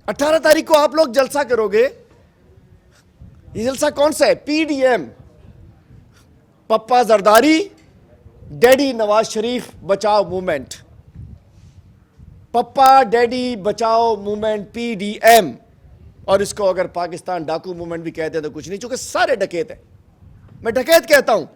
18 तारीख को आप लोग जलसा करोगे। ये जलसा कौन सा है? पीडीएम, पप्पा जरदारी, डैडी नवाज शरीफ बचाओ मूवमेंट। पप्पा डैडी बचाओ मूवमेंट पीडीएम। और इसको अगर पाकिस्तान डाकू मूवमेंट भी कहते हैं तो कुछ नहीं, चूंकि सारे डकैत हैं। मैं डकैत कहता हूं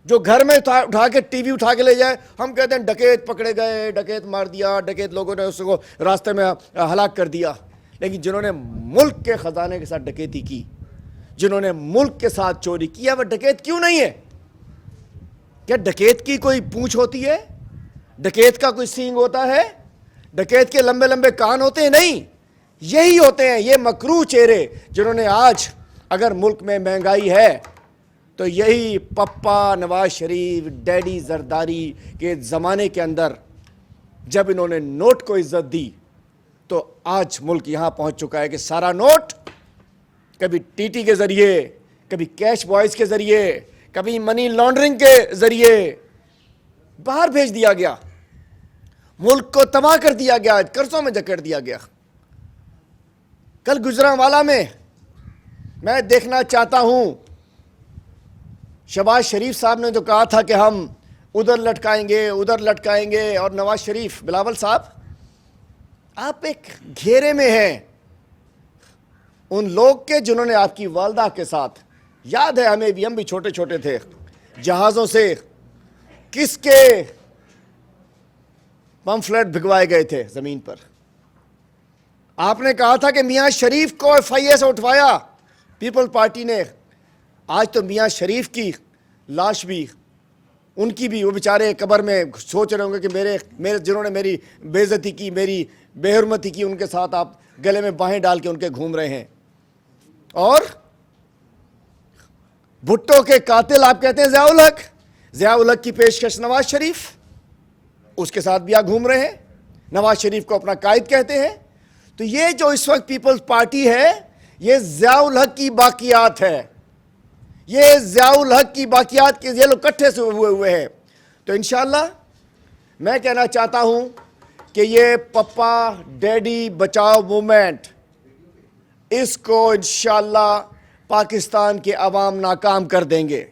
जो घर में उठा के टीवी उठा के ले जाए। हम कहते हैं डकैत पकड़े गए, डकैत मार दिया, डकैत लोगों ने उसको रास्ते में हलाक कर दिया। लेकिन जिन्होंने मुल्क के खजाने के साथ डकैती की, जिन्होंने मुल्क के साथ चोरी किया, वह डकैत क्यों नहीं है? क्या डकैत की कोई पूंछ होती है? डकैत का कोई सींग होता है? डकैत के लंबे लंबे कान होते हैं? नहीं, यही होते हैं ये मकरू चेहरे जिन्होंने आज, अगर मुल्क में महंगाई है तो यही पप्पा नवाज शरीफ, डैडी जरदारी के ज़माने के अंदर जब इन्होंने नोट को इज्जत दी तो आज मुल्क यहां पहुंच चुका है कि सारा नोट कभी टीटी के ज़रिए, कभी कैश बॉयज़ के ज़रिए, कभी मनी लॉन्ड्रिंग के ज़रिए बाहर भेज दिया गया। मुल्क को तबाह कर दिया गया, कर्जों में जकड़ दिया गया। कल गुजरांवाला में मैं देखना चाहता हूं, शहबाज शरीफ साहब ने जो कहा था कि हम उधर लटकाएंगे उधर लटकाएंगे, और नवाज शरीफ, बिलावल साहब आप एक घेरे में हैं उन लोग के जिन्होंने आपकी वालदा के साथ, याद है हमें भी, हम भी छोटे छोटे थे, जहाज़ों से किसके पम्फलेट भिगवाए गए थे ज़मीन पर। आपने कहा था कि मियाँ शरीफ को एफआईए से उठवाया पीपल्स पार्टी ने। आज तो मियाँ शरीफ की लाश भी, उनकी भी, वो बेचारे कब्र में सोच रहे होंगे कि मेरे जिन्होंने मेरी बेइज्जती की, मेरी बेहरमती की, उनके साथ आप गले में बाहें डाल के उनके घूम रहे हैं। और भुट्टो के कातिल आप कहते हैं ज़ियाउल हक, ज़ियाउल हक की पेशकश नवाज शरीफ, उसके साथ भी आप घूम रहे हैं, नवाज शरीफ को अपना कायद कहते हैं। तो ये जो इस वक्त पीपल्स पार्टी है, ये ज़ियाउल हक की बाकियात है, ये ज़ियाउल हक की बाकियात के ये लोग इकट्ठे से हुए हैं। तो इंशाअल्लाह मैं कहना चाहता हूं कि ये पप्पा डैडी बचाओ मूवमेंट, इसको इंशाअल्लाह पाकिस्तान के अवाम नाकाम कर देंगे।